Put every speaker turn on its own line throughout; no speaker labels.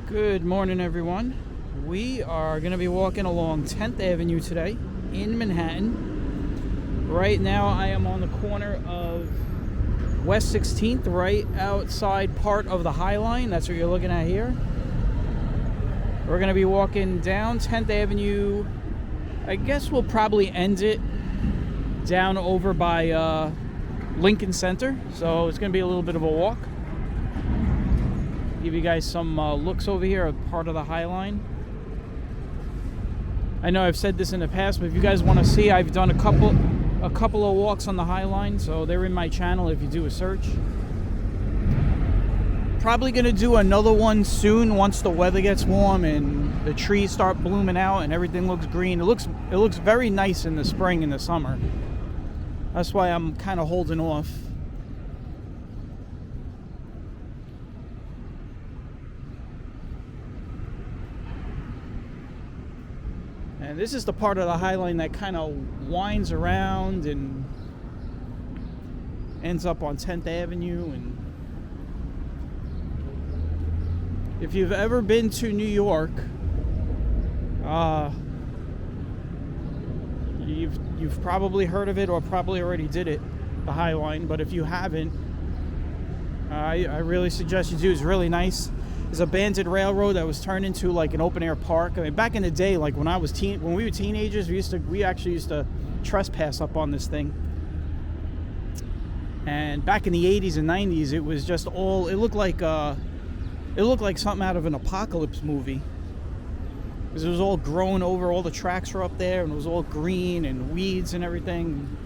Good morning, everyone. We are going to be walking along 10th Avenue today in Manhattan. Right now, I am on the corner of West 16th, right outside part of the High Line. That's what you're looking at here. We're going to be walking down 10th Avenue. I guess we'll probably end it down over by Lincoln Center. So it's going to be a little bit of a walk. Give you guys some looks over here of part of the High Line. I know I've said this in the past, but if you guys want to see, I've done a couple of walks on the High Line, so they're in my channel if you do a search. Probably going to do another one soon once the weather gets warm and the trees start blooming out and everything looks green. It looks very nice in the spring and the summer. That's why I'm kind of holding off. And this is the part of the High Line that kind of winds around and ends up on 10th Avenue. And if you've ever been to New York, you've probably heard of it or probably already did it, the High Line. But if you haven't, I really suggest you do. It's really nice. There's a abandoned railroad that was turned into like an open air park. I mean, back in the day, like when we were teenagers, we actually used to trespass up on this thing. And back in the 80s and 90s, it was just all. It looked like something out of an apocalypse movie. Because it was all grown over. All the tracks were up there, and it was all green and weeds and everything.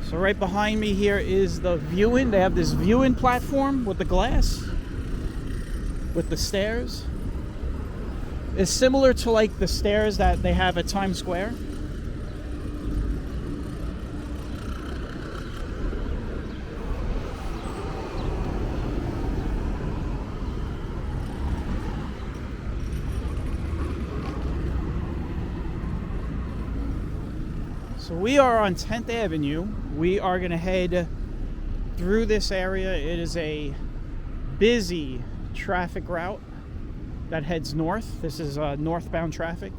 So right behind me here is the viewing. They have this viewing platform with the glass, with the stairs. It's similar to like the stairs that they have at Times Square. So we are on 10th Avenue. We are going to head through this area. It is a busy traffic route that heads north. This is northbound traffic.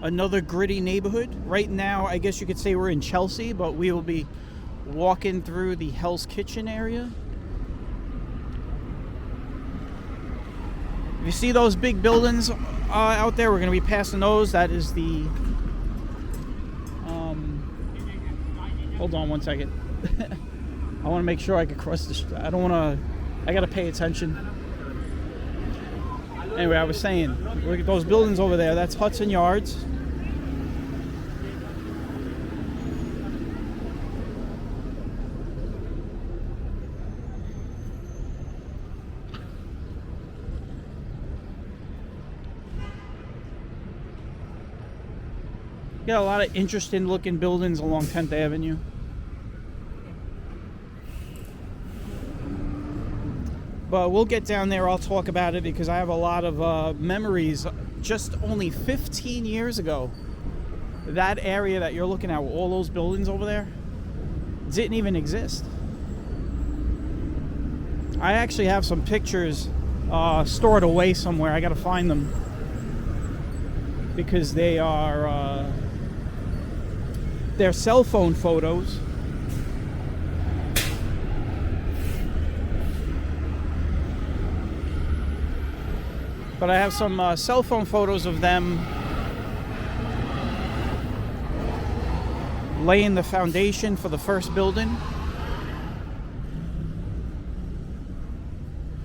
Another gritty neighborhood. Right now, I guess you could say we're in Chelsea, but we will be walking through the Hell's Kitchen area. If you see those big buildings out there, we're going to be passing those. That is the hold on one second. I want to make sure I can cross the I don't want to. I got to pay attention. Anyway, I was saying, look at those buildings over there. That's Hudson Yards. Got a lot of interesting looking buildings along 10th Avenue. But we'll get down there, I'll talk about it because I have a lot of memories. Just only 15 years ago, that area that you're looking at, all those buildings over there, didn't even exist. I actually have some pictures stored away somewhere. I gotta find them because they are they're cell phone photos. But I have some cell phone photos of them laying the foundation for the first building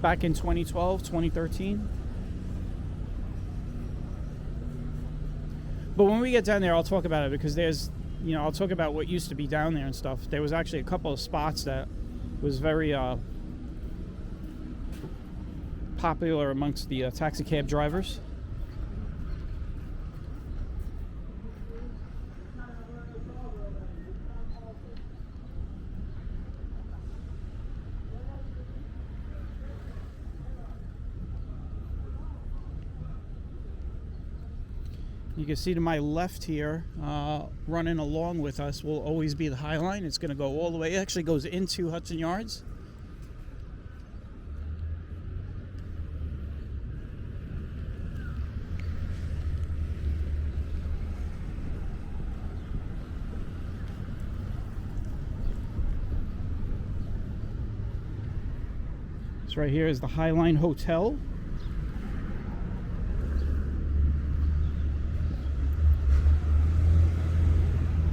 back in 2012, 2013. But when we get down there, I'll talk about it because I'll talk about what used to be down there and stuff. There was actually a couple of spots that was very popular amongst the taxi cab drivers. You can see to my left here, running along with us will always be the High Line. It's going to go all the way. It actually goes into Hudson Yards. This right here is the High Line Hotel.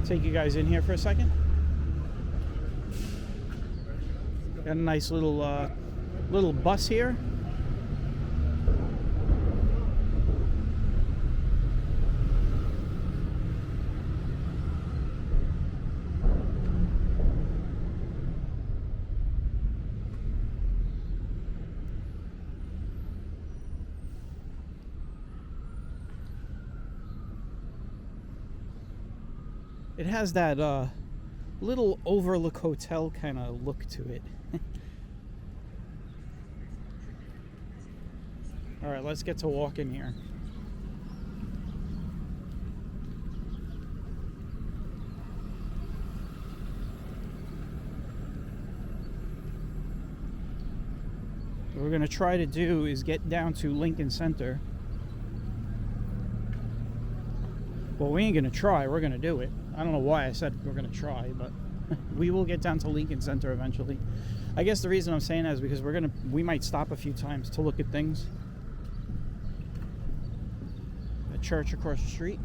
Take you guys in here for a second. Got a nice little little bus here. It has that little overlook hotel kind of look to it. All right, let's get to walking here. What we're going to try to do is get down to Lincoln Center. Well, we ain't going to try. We're going to do it. I don't know why I said we're going to try, but we will get down to Lincoln Center eventually. I guess the reason I'm saying that is because we might stop a few times to look at things. A church across the street.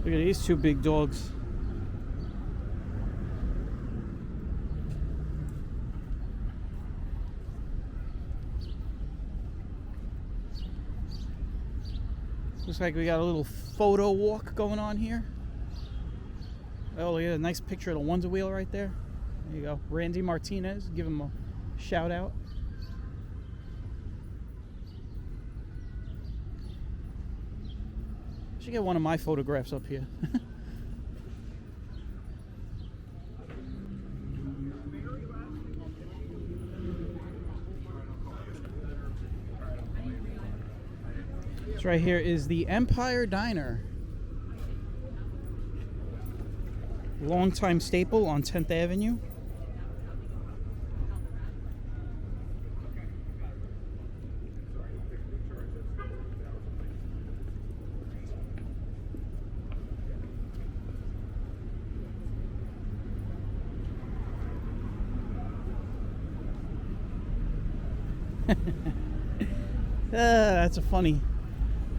Look at these two big dogs. Looks like we got a little photo walk going on here. Oh, look at a nice picture of the Wonder Wheel right there. There you go. Randy Martinez. Give him a shout out. Should get one of my photographs up here. This right here is the Empire Diner. Longtime staple on 10th Avenue.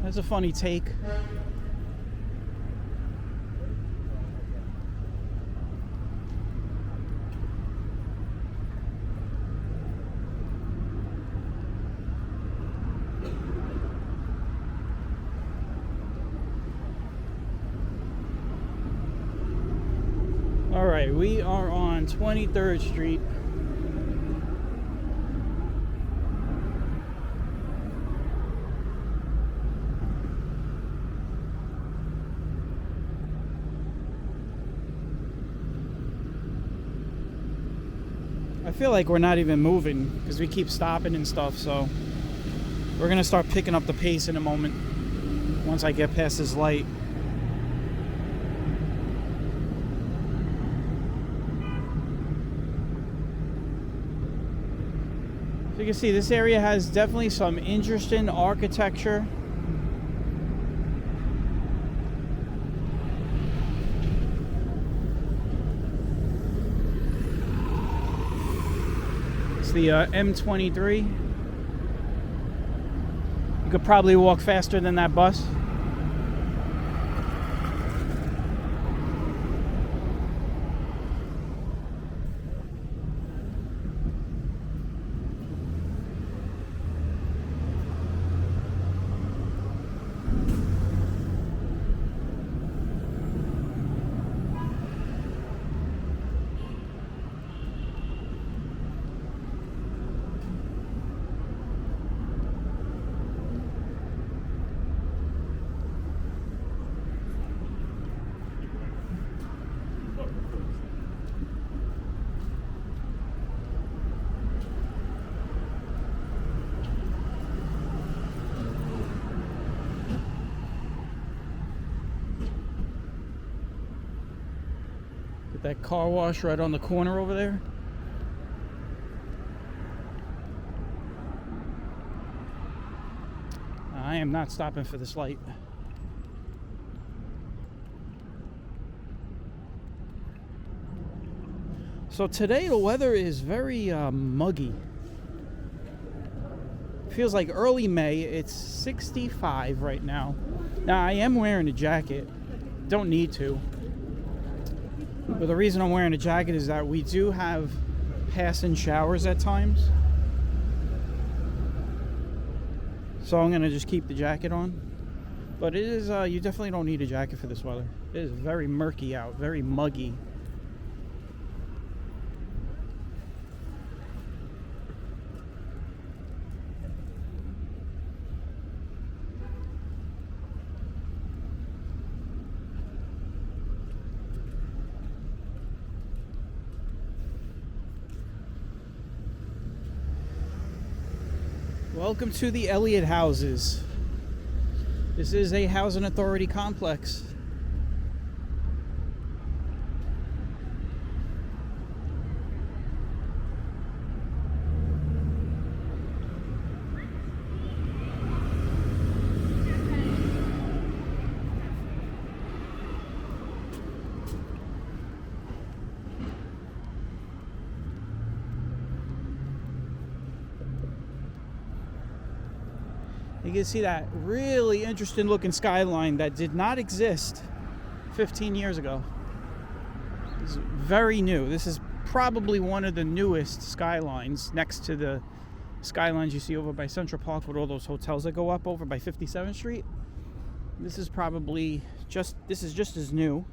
That's a funny take. All right, we are on 23rd Street. I feel like we're not even moving because we keep stopping and stuff, so we're gonna start picking up the pace in a moment once I get past this light. So you can see this area has definitely some interesting architecture. The M23. You could probably walk faster than that bus. That car wash right on the corner over there. I am not stopping for this light. So today the weather is very muggy. Feels like early May. It's 65 right now. Now I am wearing a jacket. Don't need to. But the reason I'm wearing a jacket is that we do have pass-in showers at times. So I'm gonna just keep the jacket on. But it is, you definitely don't need a jacket for this weather. It is very murky out, very muggy. Welcome to the Elliott Houses. This is a housing authority complex. You can see that really interesting looking skyline that did not exist 15 years ago. It's very new. This is probably one of the newest skylines next to the skylines you see over by Central Park with all those hotels that go up over by 57th Street. This is probably just as new.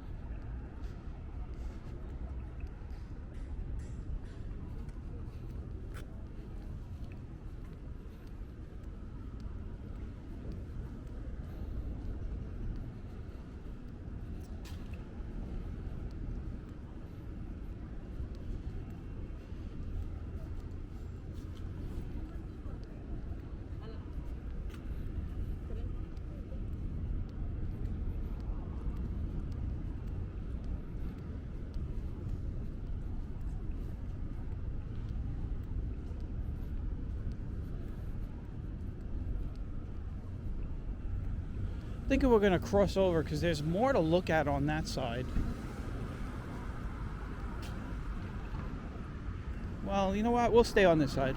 I think we're going to cross over because there's more to look at on that side. Well, you know what? We'll stay on this side.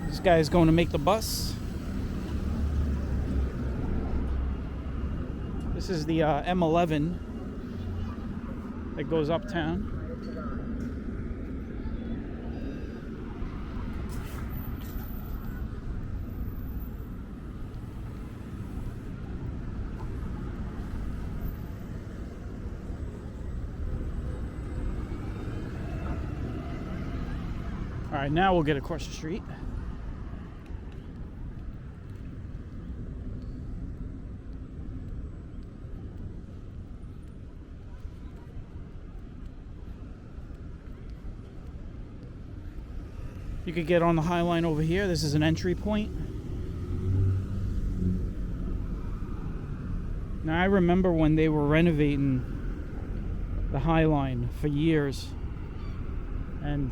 This guy is going to make the bus. This is the M11 that goes uptown. All right, now we'll get across the street. You could get on the High Line over here. This is an entry point. Now I remember when they were renovating the High Line for years, and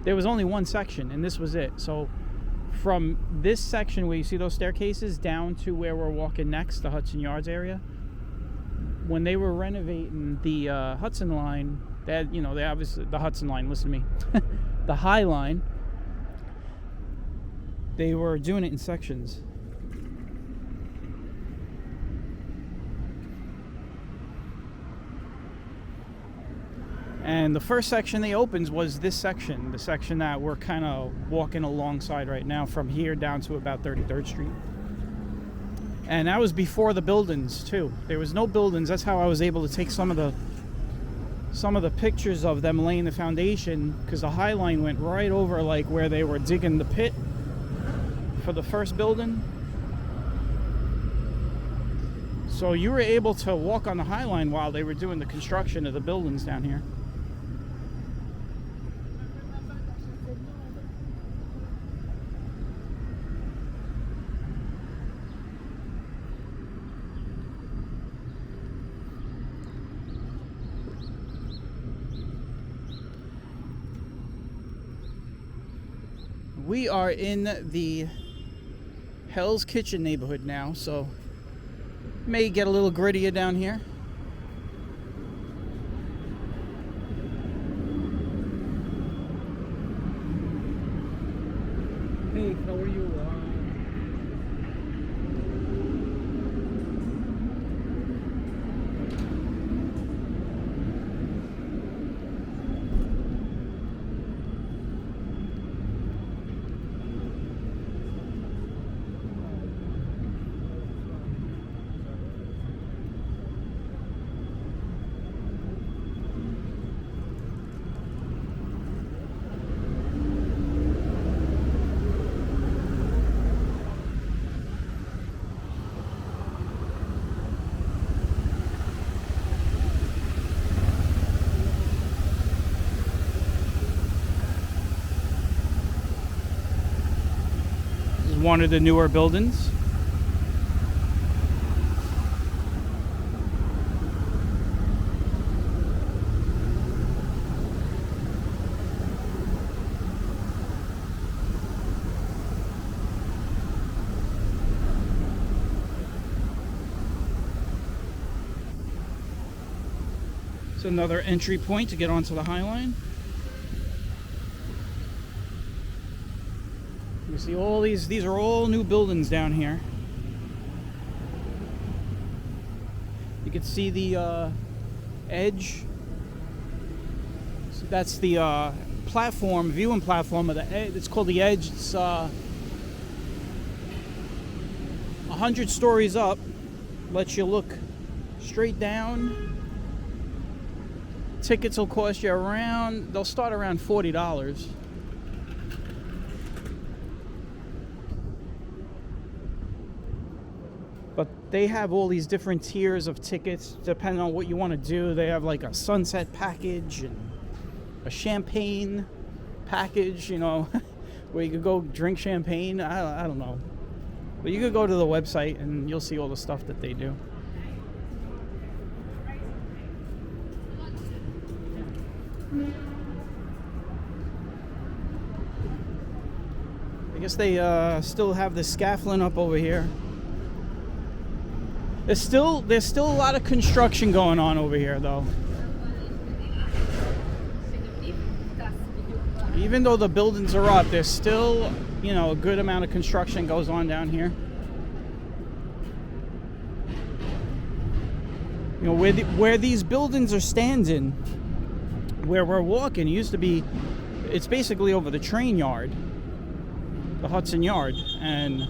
there was only one section, and this was it. So from this section where you see those staircases down to where we're walking next, the Hudson Yards area, when they were renovating the Hudson Line, they obviously, the Hudson Line, listen to me, the High Line, they were doing it in sections. And the first section they opened was this section, the section that we're kind of walking alongside right now, from here down to about 33rd Street. And that was before the buildings too. There was no buildings. That's how I was able to take some of the pictures of them laying the foundation, because the High Line went right over like where they were digging the pit for the first building. So you were able to walk on the High Line while they were doing the construction of the buildings down here. We are in the Hell's Kitchen neighborhood now, so may get a little grittier down here.
Hey, how are you?
One of the newer buildings. It's another entry point to get onto the High Line. You see all these are all new buildings down here. You can see the edge. So that's the platform, viewing platform of the edge. It's called the Edge. It's 100 stories up. Lets you look straight down. Tickets will cost you around, they'll start around $40. But they have all these different tiers of tickets depending on what you want to do. They have like a sunset package and a champagne package, you know, where you could go drink champagne. I don't know. But you could go to the website and you'll see all the stuff that they do. I guess they still have the scaffolding up over here. There's still a lot of construction going on over here, though. Even though the buildings are up, there's still, you know, a good amount of construction goes on down here. You know, where these buildings are standing, where we're walking, used to be, it's basically over the train yard, the Hudson Yard, and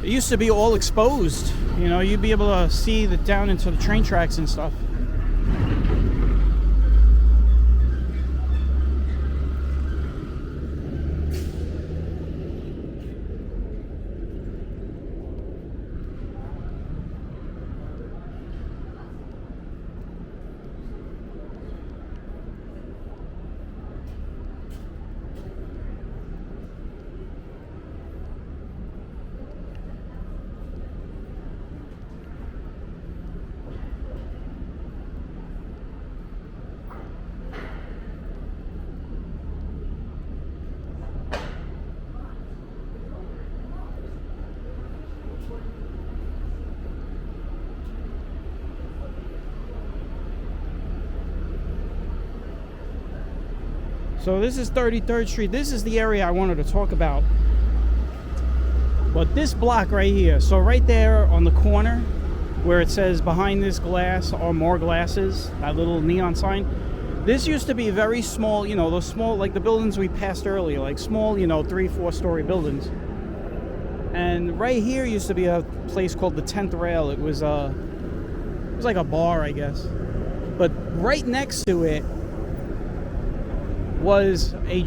it used to be all exposed. You know, you'd be able to see down into the train tracks and stuff. So this is 33rd Street. This is the area I wanted to talk about. But this block right here, so right there on the corner where it says behind this glass are more glasses, that little neon sign, this used to be very small, you know, those small, like the buildings we passed earlier, like small, you know, 3-4 story buildings. And right here used to be a place called the 10th Rail. It was like a bar, I guess. But right next to it was a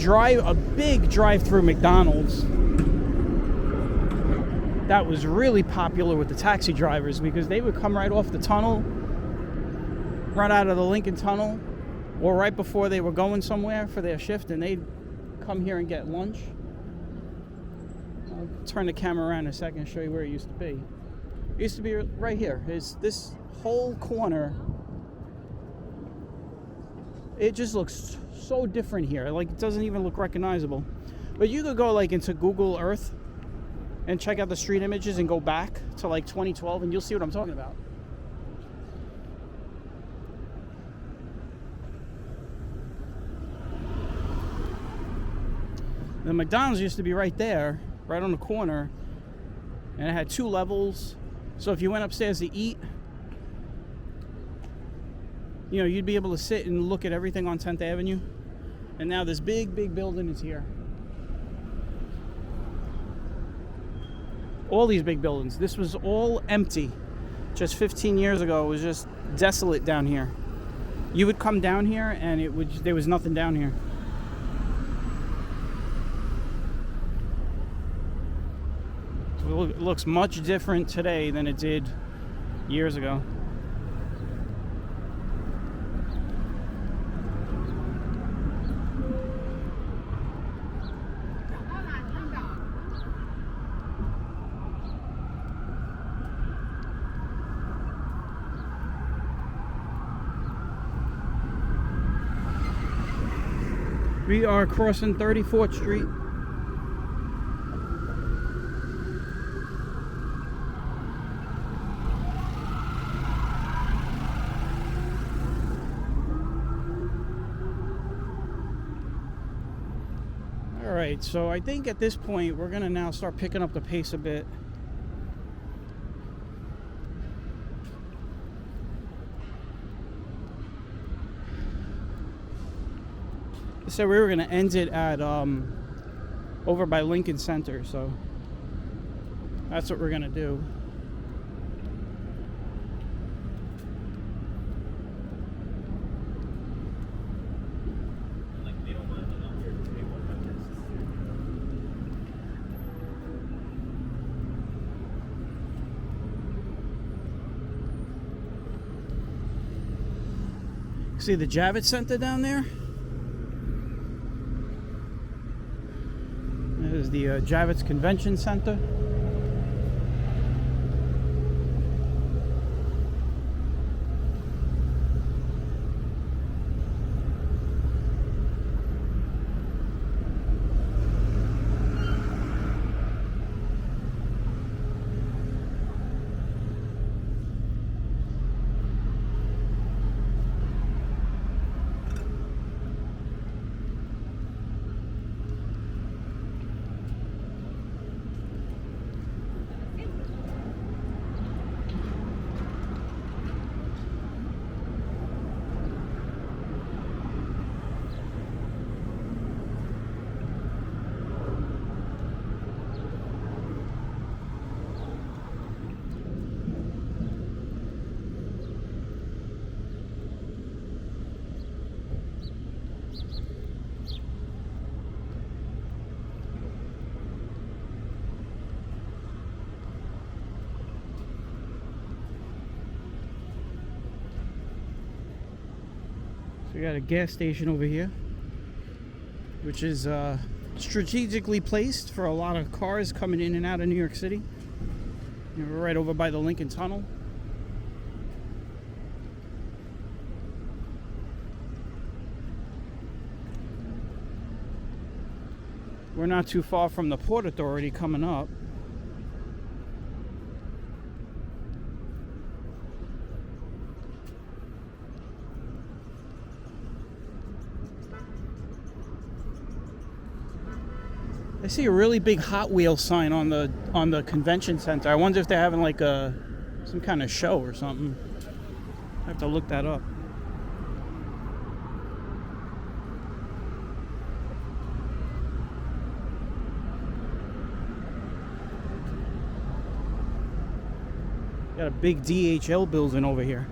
big drive-through McDonald's that was really popular with the taxi drivers, because they would come right off the tunnel, right out of the Lincoln Tunnel, or right before they were going somewhere for their shift, and they'd come here and get lunch. I'll turn the camera around in a second and show you where it used to be. It used to be right here. This whole corner it just looks so different here. Like, it doesn't even look recognizable. But you could go like into Google Earth and check out the street images and go back to like 2012 and you'll see what I'm talking about. The McDonald's used to be right there, right on the corner, and it had 2 levels. So if you went upstairs to eat, you know, you'd be able to sit and look at everything on 10th Avenue. And now this big building is here. All these big buildings. This was all empty. Just 15 years ago, it was just desolate down here. You would come down here and there was nothing down here. So it looks much different today than it did years ago. We are crossing 34th Street. All right, so I think at this point we're gonna now start picking up the pace a bit. So we were going to end it at over by Lincoln Center, so that's what we're going to do. See the Javits Center down there? There's the Javits Convention Center. So we got a gas station over here, which is strategically placed for a lot of cars coming in and out of New York City. You know, we're right over by the Lincoln Tunnel. We're not too far from the Port Authority coming up. I see a really big Hot Wheels sign on the convention center. I wonder if they're having like some kind of show or something. I have to look that up. Got a big DHL building over here.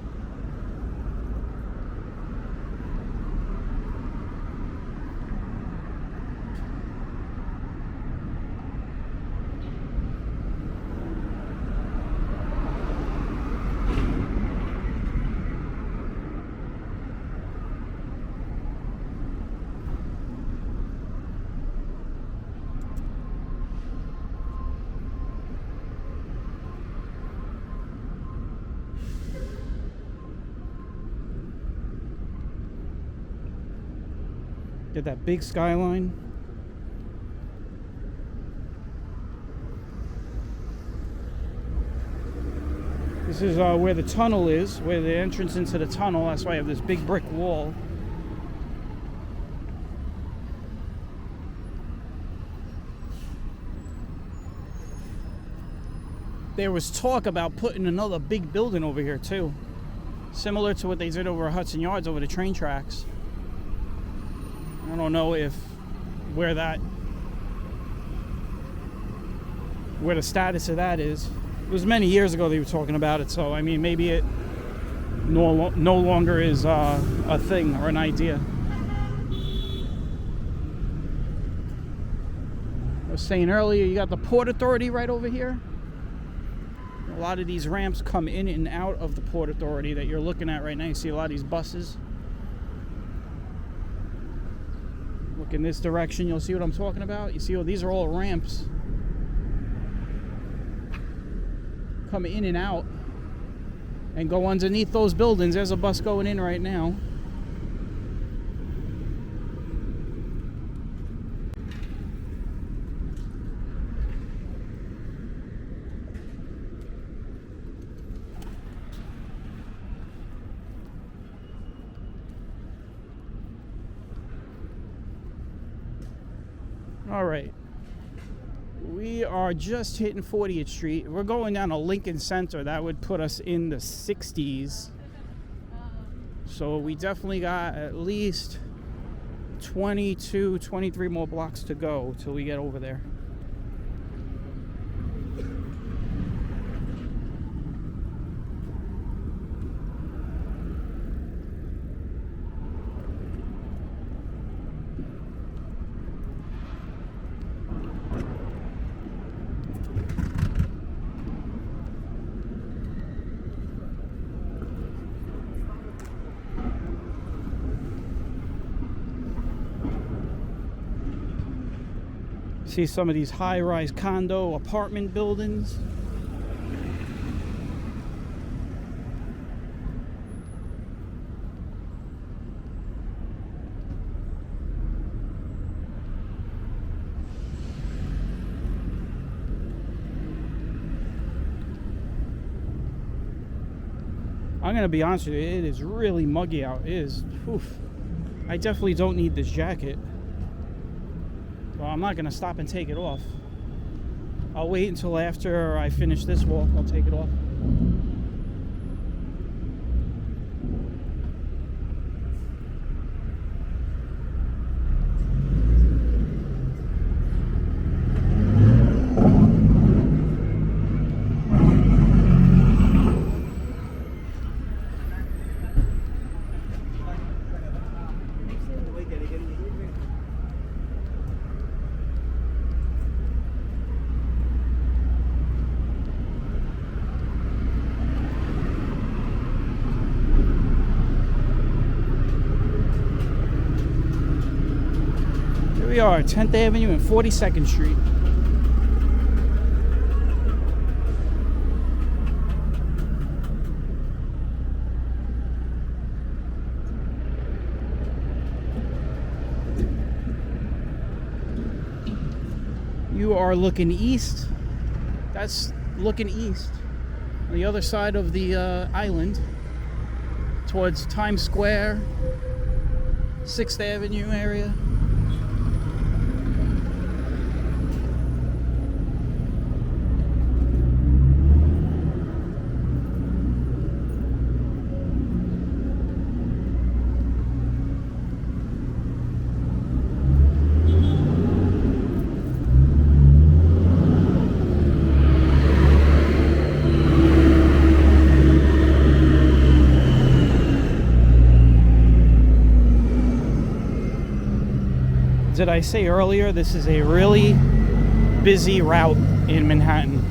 at that big skyline. This is where the tunnel is, where the entrance into the tunnel. That's why I have this big brick wall. There was talk about putting another big building over here too, similar to what they did over Hudson Yards, over the train tracks. I don't know where the status of that is. It was many years ago they were talking about it, so I mean maybe it no longer is a thing or an idea. I was saying earlier, you got the Port Authority right over here. A lot of these ramps come in and out of the Port Authority that you're looking at right now. You see a lot of these buses. Look in this direction, you'll see what I'm talking about. You see, oh, these are all ramps. Come in and out and go underneath those buildings. There's a bus going in right now. All right, we are just hitting 40th Street. We're going down to Lincoln Center. That would put us in the 60s. So we definitely got at least 22, 23 more blocks to go till we get over there. See some of these high-rise condo apartment buildings. I'm gonna be honest with you, it is really muggy out. It is, oof. I definitely don't need this jacket. Well, I'm not going to stop and take it off. I'll wait until after I finish this walk. I'll take it off. We are 10th Avenue and 42nd Street. You are looking east. That's looking east. On the other side of the island, towards Times Square, 6th Avenue area. Did I say earlier, this is a really busy route in Manhattan.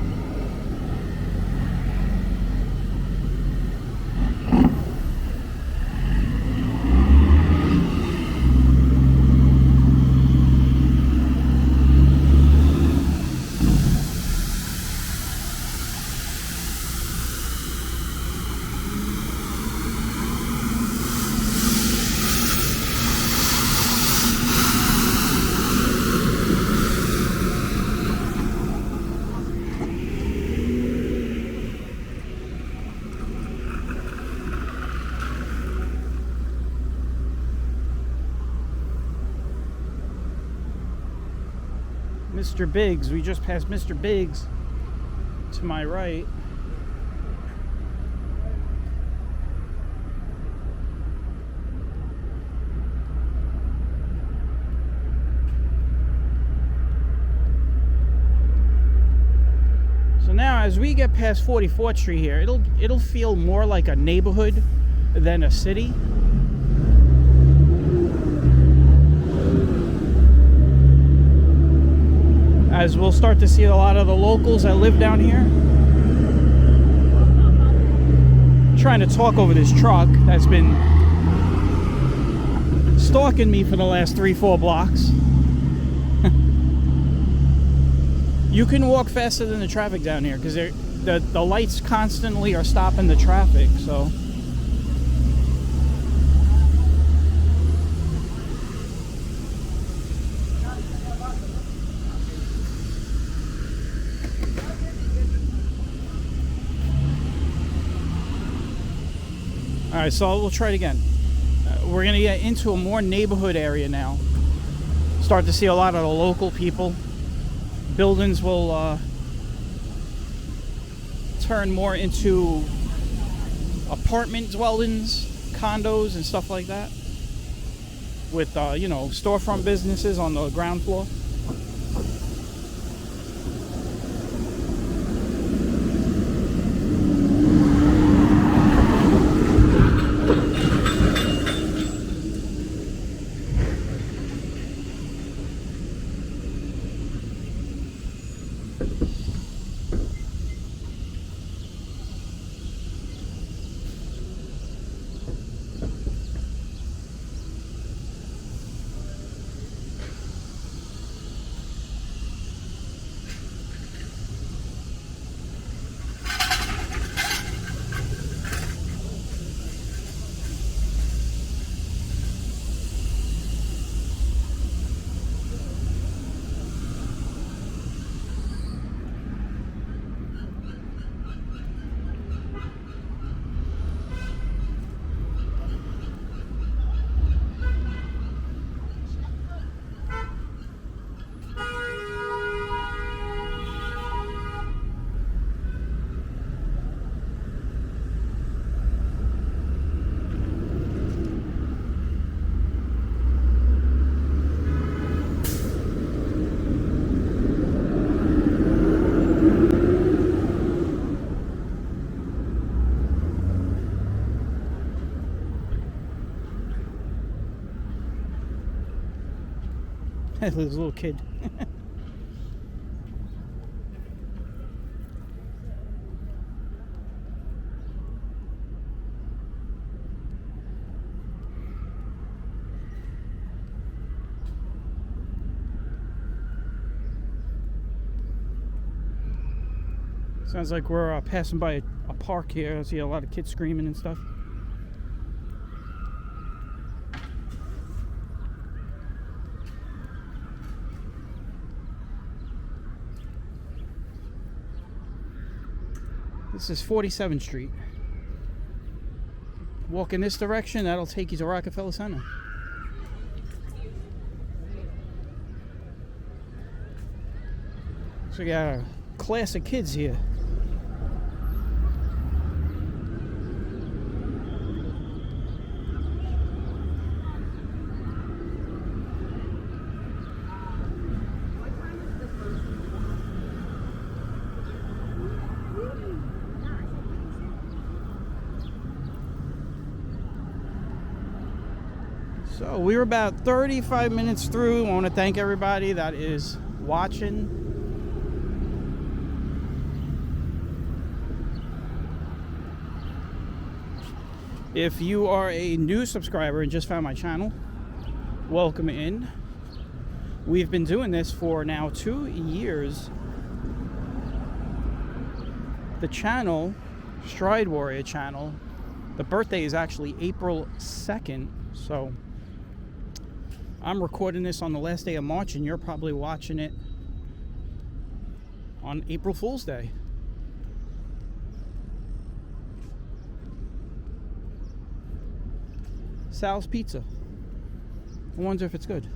Mr. Biggs. We just passed Mr. Biggs to my right. So now as we get past 44th Street here, it'll feel more like a neighborhood than a city. As we'll start to see a lot of the locals that live down here. Trying to talk over this truck that's been stalking me for the last 3-4 blocks. You can walk faster than the traffic down here because the lights constantly are stopping the traffic, so. Alright, so we'll try it again. We're going to get into a more neighborhood area now. Start to see a lot of the local people. Buildings will turn more into apartment dwellings, condos, and stuff like that. With, storefront businesses on the ground floor. There's a little kid. Sounds like we're passing by a park here. I see a lot of kids screaming and stuff. This is 47th Street. Walk in this direction, that'll take you to Rockefeller Center. So we got a class of kids here. So we're about 35 minutes through. I want to thank everybody that is watching. If you are a new subscriber and just found my channel, welcome in. We've been doing this for now 2 years. The channel, Stride Warrior channel, the birthday is actually April 2nd, so I'm recording this on the last day of March, and you're probably watching it on April Fool's Day. Sal's Pizza. I wonder if it's good.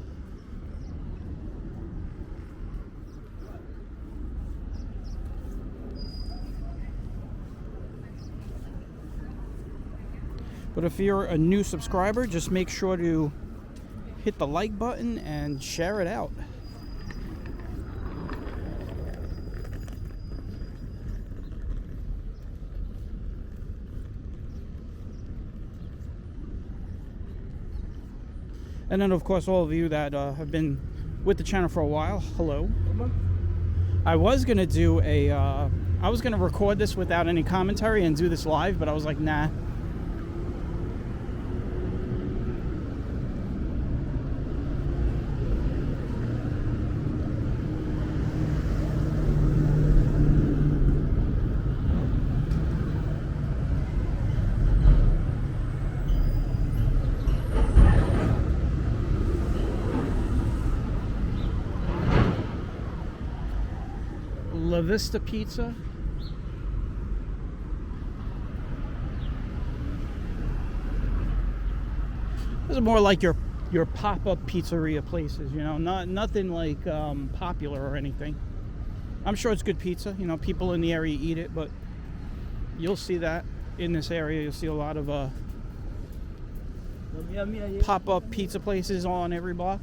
But if you're a new subscriber, just make sure to hit the like button and share it out. And then, of course, all of you that have been with the channel for a while, hello. I was gonna do I was gonna record this without any commentary and do this live, but I was like, nah. La Vista Pizza. This is more like your pop-up pizzeria places, you know, nothing like popular or anything. I'm sure it's good pizza, you know, people in the area eat it, but you'll see that in this area. You'll see a lot of pop-up pizza places on every block.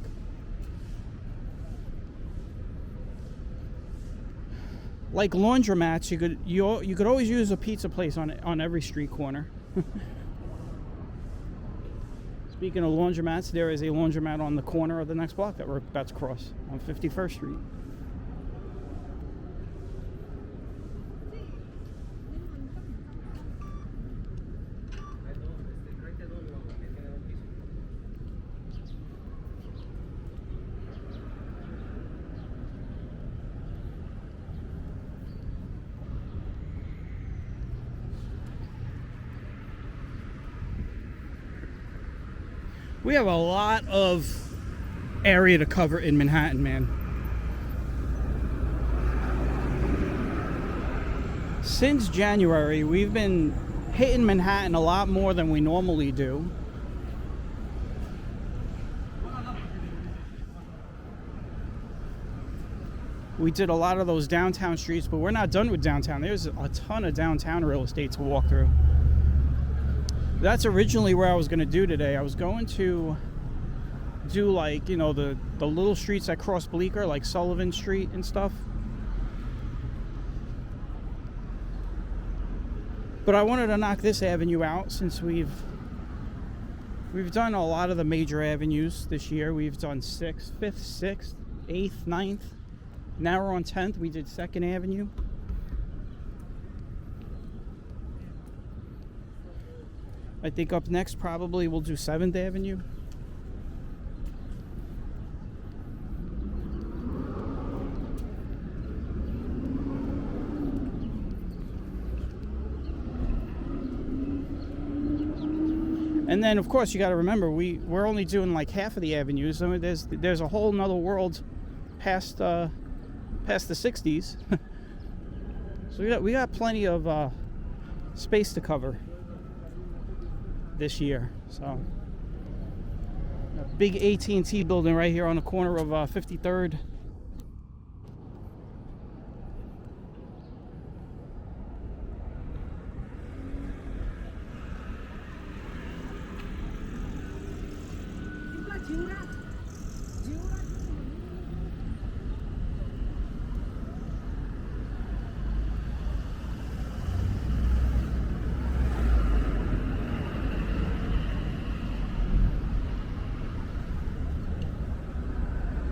Like laundromats, you could always use a pizza place on every street corner. Speaking of laundromats, there is a laundromat on the corner of the next block that's across on 51st Street. We have a lot of area to cover in Manhattan, man. Since January, we've been hitting Manhattan a lot more than we normally do. We did a lot of those downtown streets, but we're not done with downtown. There's a ton of downtown real estate to walk through. That's originally where I was going to do today. I was going to do, like, you know, the little streets that cross Bleecker, like Sullivan Street and stuff. But I wanted to knock this avenue out since we've done a lot of the major avenues this year. We've done 6th, 5th, 6th, 8th, 9th. Now we're on 10th. We did 2nd Avenue. I think up next probably we'll do 7th Avenue. And then, of course, you got to remember we're only doing like half of the avenues. I mean, there's a whole nother world past the 60s. So we got plenty of space to cover this year. So a big AT&T building right here on the corner of 53rd.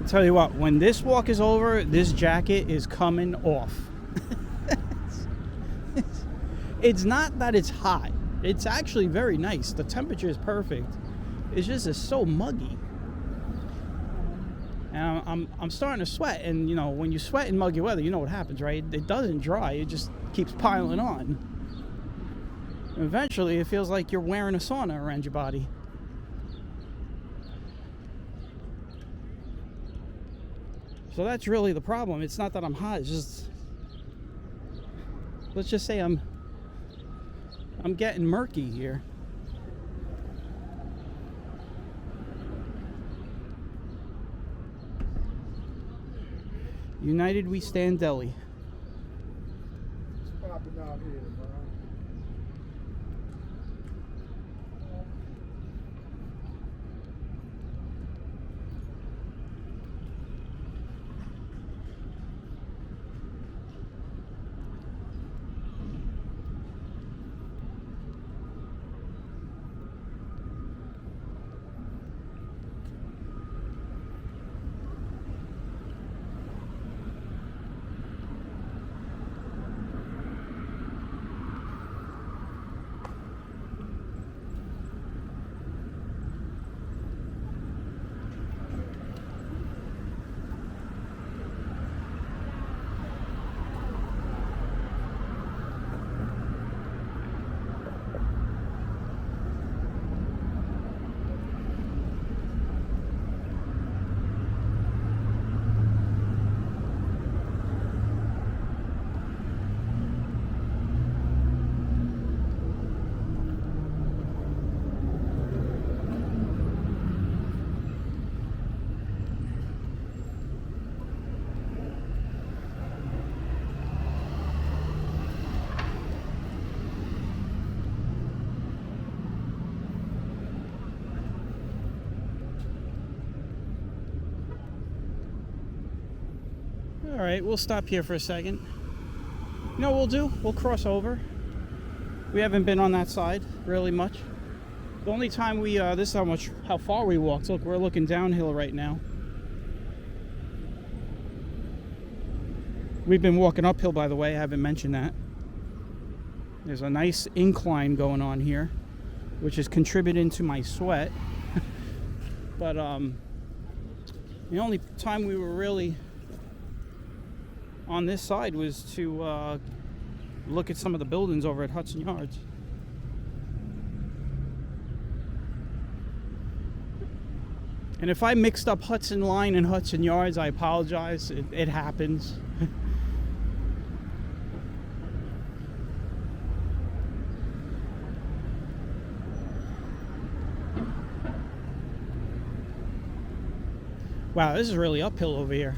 Tell you what, when this walk is over, this jacket is coming off. It's not that it's hot. It's actually very nice. The temperature is perfect. It's just it's so muggy. And I'm starting to sweat, and you know, when you sweat in muggy weather, you know what happens, right? It doesn't dry, it just keeps piling on. And eventually it feels like you're wearing a sauna around your body. So that's really the problem. It's not that I'm hot, it's just, let's just say I'm getting murky here. United We Stand Deli.
It's popping out here, bro.
Alright, we'll stop here for a second. You know what we'll do? We'll cross over. We haven't been on that side really much. The only time we, this is how far we walked. Look, we're looking downhill right now. We've been walking uphill, by the way. I haven't mentioned that. There's a nice incline going on here, which is contributing to my sweat. But the only time we were really on this side was to look at some of the buildings over at Hudson Yards. And if I mixed up Hudson Line and Hudson Yards, I apologize. It happens. Wow, this is really uphill over here.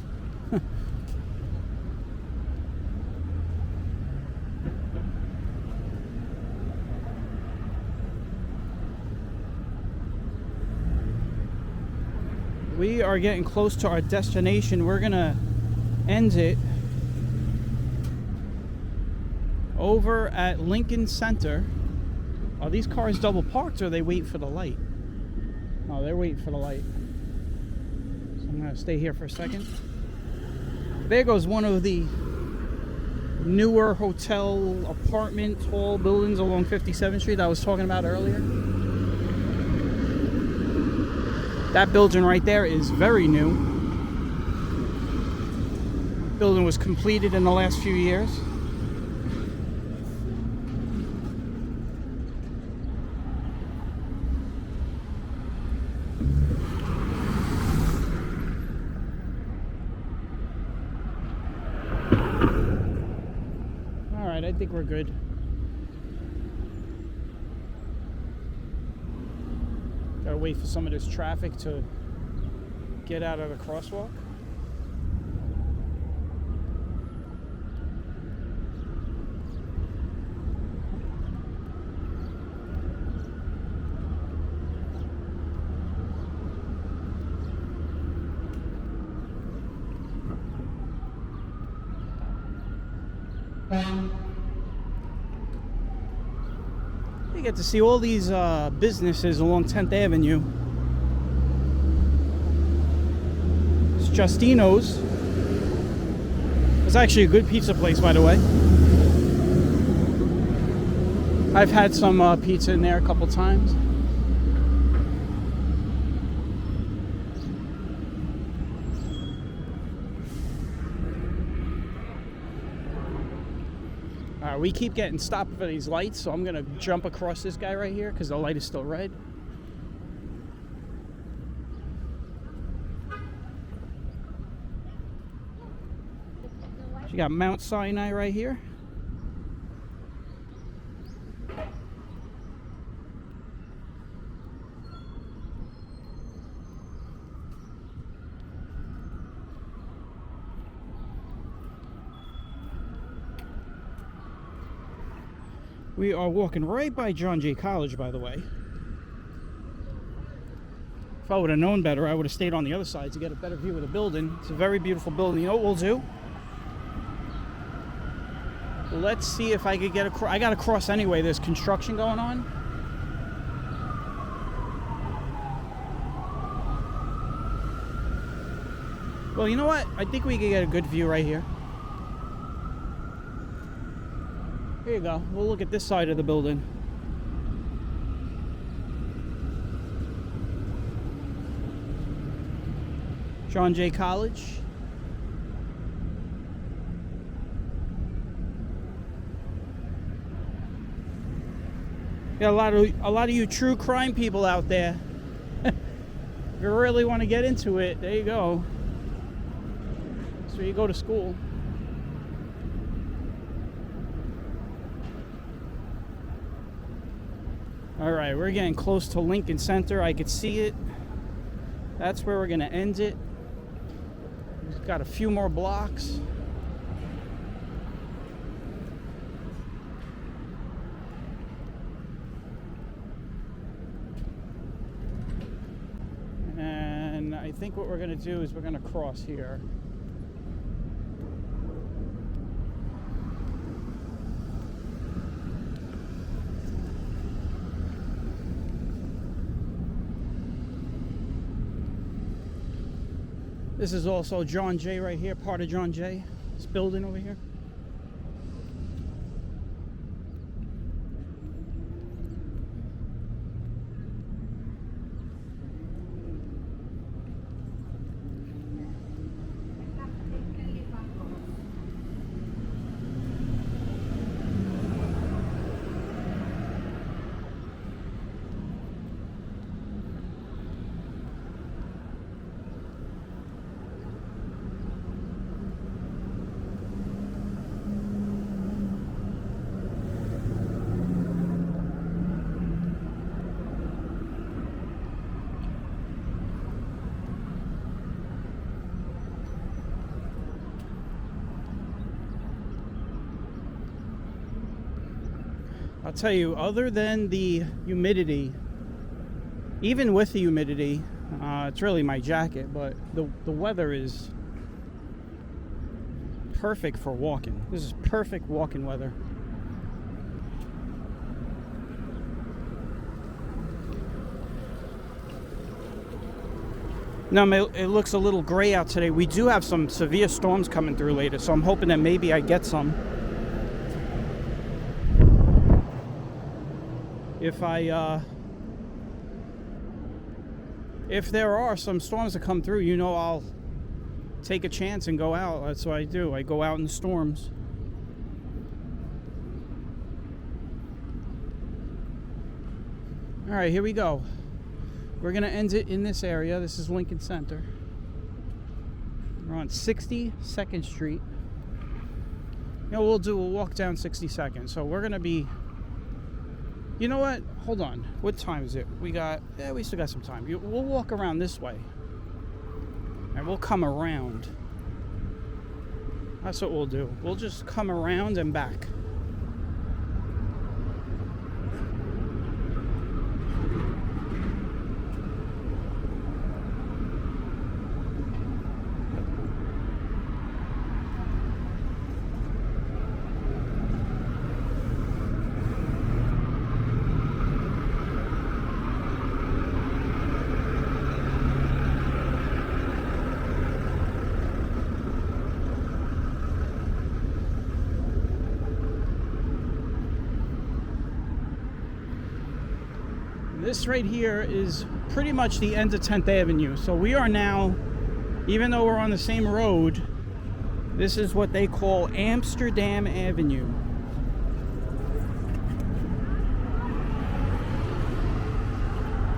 We are getting close to our destination. We're gonna end it over at Lincoln Center. Are these cars double parked or are they waiting for the light? Oh, they're waiting for the light. So I'm gonna stay here for a second. There goes one of the newer hotel apartment tall buildings along 57th Street that I was talking about earlier. That building right there is very new. Building was completed in the last few years. All right, I think we're good. Gotta wait for some of this traffic to get out of the crosswalk. You get to see all these businesses along 10th Avenue. It's Justino's. It's actually a good pizza place, by the way. I've had some pizza in there a couple times. We keep getting stopped for these lights, so I'm gonna jump across this guy right here because the light is still red. You got Mount Sinai right here. We are walking right by John Jay College, by the way. If I would have known better, I would have stayed on the other side to get a better view of the building. It's a very beautiful building. You know what we'll do? Let's see if I could get across. I got to cross anyway. There's construction going on. Well, you know what? I think we could get a good view right here. Here you go. We'll look at this side of the building. John Jay College. Got a lot of you true crime people out there. If you really want to get into it, there you go. That's where you go to school. All right, we're getting close to Lincoln Center. I could see it. That's where we're gonna end it. We've got a few more blocks. And I think what we're gonna do is we're gonna cross here. This is also John Jay right here, part of John Jay. This building over here. I'll tell you, other than the humidity, even with the humidity, it's really my jacket, but the weather is perfect for walking. This is perfect walking weather. Now, it looks a little gray out today. We do have some severe storms coming through later, so I'm hoping that maybe I get some. If there are some storms that come through, you know, I'll take a chance and go out. That's what I do. I go out in the storms. All right, here we go. We're going to end it in this area. This is Lincoln Center. We're on 62nd Street. You know, we'll walk down 62nd. So we're going to be... You know what? Hold on. What time is it? We still got some time. We'll walk around this way. And we'll come around. That's what we'll do. We'll just come around and back. This right here is pretty much the end of 10th Avenue. So we are now, even though we're on the same road, this is what they call Amsterdam Avenue.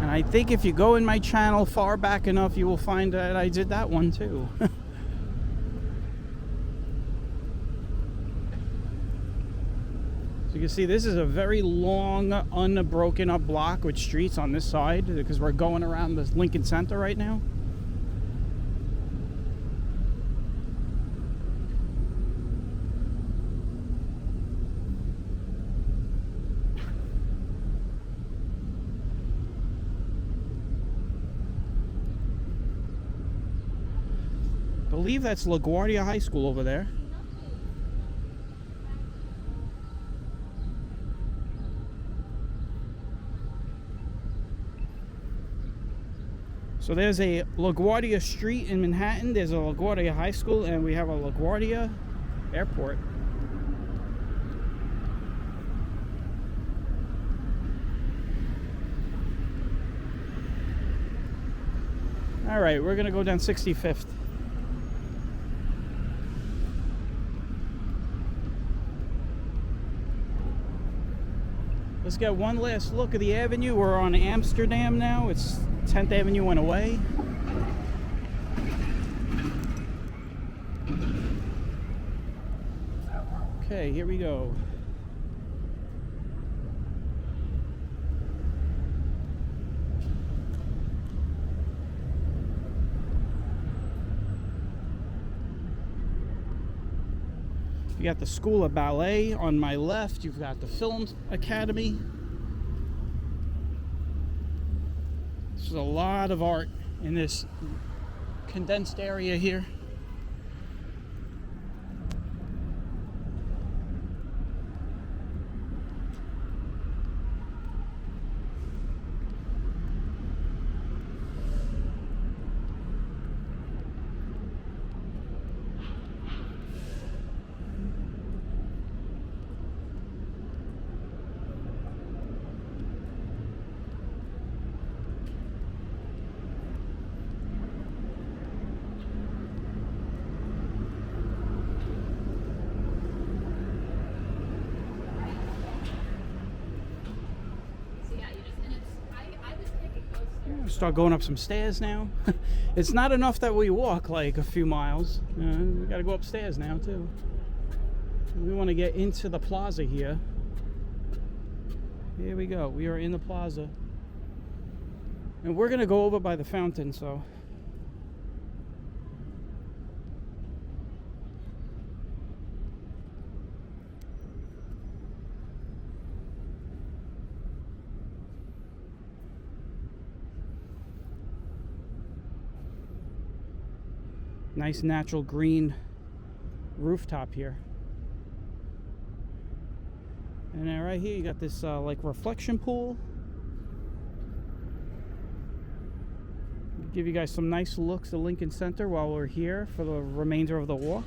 And I think if you go in my channel far back enough, you will find that I did that one too. So you can see this is a very long, unbroken up block with streets on this side because we're going around the Lincoln Center right now. I believe that's LaGuardia High School over there. So there's a LaGuardia Street in Manhattan, there's a LaGuardia High School, and we have a LaGuardia Airport. All right, we're gonna go down 65th. Let's get one last look at the avenue. We're on Amsterdam now. It's 10th Avenue went away. Okay, here we go. You got the School of Ballet on my left. You've got the Film Academy. There's a lot of art in this condensed area here. start going up some stairs now. It's not enough that we walk like a few miles. We got to go upstairs now too. We want to get into the plaza here. Here we go. We are in the plaza. And we're going to go over by the fountain, so. Nice natural green rooftop here. And then right here you got this like reflection pool. Give you guys some nice looks at Lincoln Center while we're here for the remainder of the walk.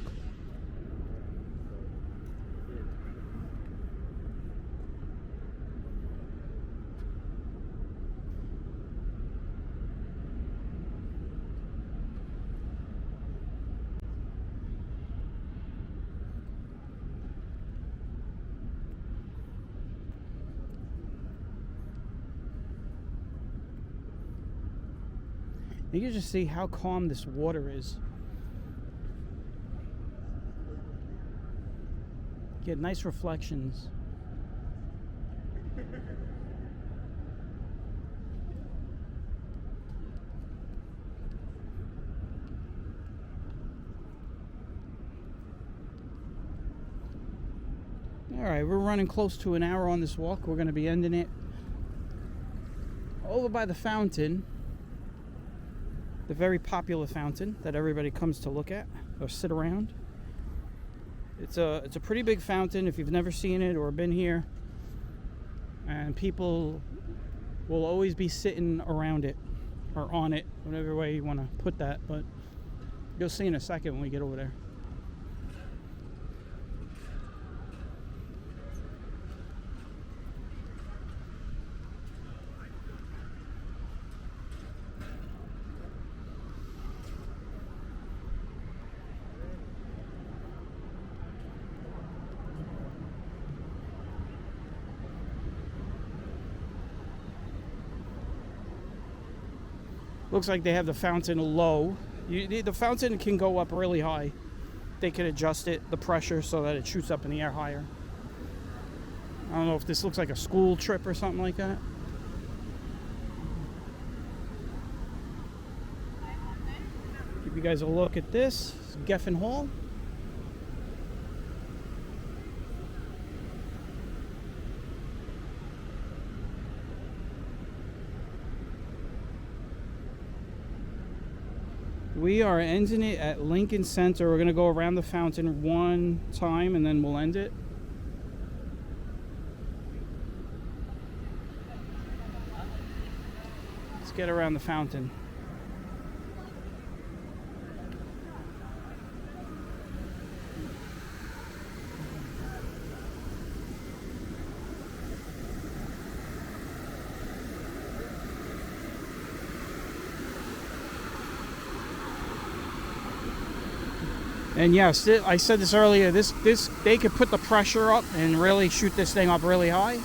You can just see how calm this water is. Get nice reflections. All right, we're running close to an hour on this walk. We're going to be ending it over by the fountain. The very popular fountain that everybody comes to look at or sit around. It's a pretty big fountain if you've never seen it or been here. And people will always be sitting around it or on it, whatever way you want to put that. But you'll see in a second when we get over there. Looks like they have the fountain low. The fountain can go up really high. They can adjust it, the pressure, so that it shoots up in the air higher. I don't know if this looks like a school trip or something like that. Give you guys a look at this. It's Geffen Hall. We are ending it at Lincoln Center. We're going to go around the fountain one time and then we'll end it. Let's get around the fountain. And yes, I said this earlier, this they could put the pressure up and really shoot this thing up really high.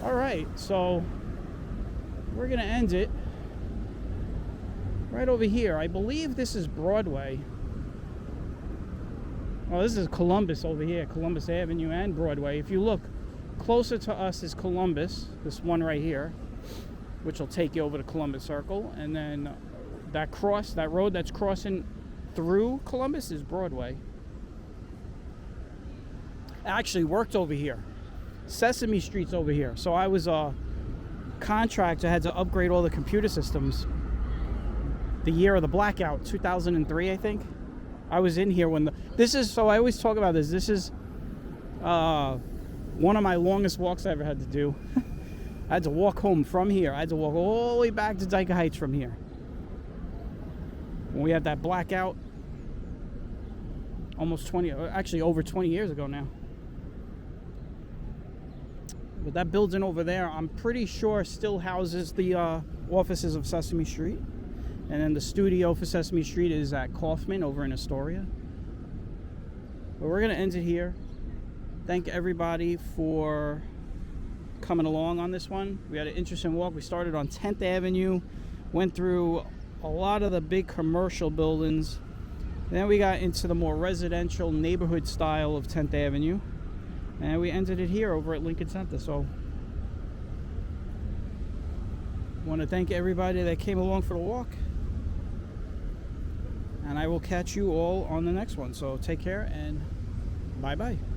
All right, so we're gonna end it right over here. I believe this is Broadway. Well, this is Columbus over here, Columbus Avenue and Broadway. If you look closer to us is Columbus, this one right here, which will take you over to Columbus Circle. And then that road that's crossing through Columbus is Broadway. I actually worked over here. Sesame Street's over here. So I was a contractor, had to upgrade all the computer systems. The year of the blackout, 2003, I think. I was in here when so I always talk about this. This is one of my longest walks I ever had to do. I had to walk home from here. I had to walk all the way back to Dyker Heights from here. When we had that blackout, actually over 20 years ago now. But that building over there, I'm pretty sure still houses the offices of Sesame Street. And then the studio for Sesame Street is at Kaufman over in Astoria. But we're going to end it here. Thank everybody for coming along on this one. We had an interesting walk. We started on 10th Avenue, went through a lot of the big commercial buildings. Then we got into the more residential neighborhood style of 10th Avenue. And we ended it here over at Lincoln Center. So I want to thank everybody that came along for the walk. And I will catch you all on the next one. So take care and bye-bye.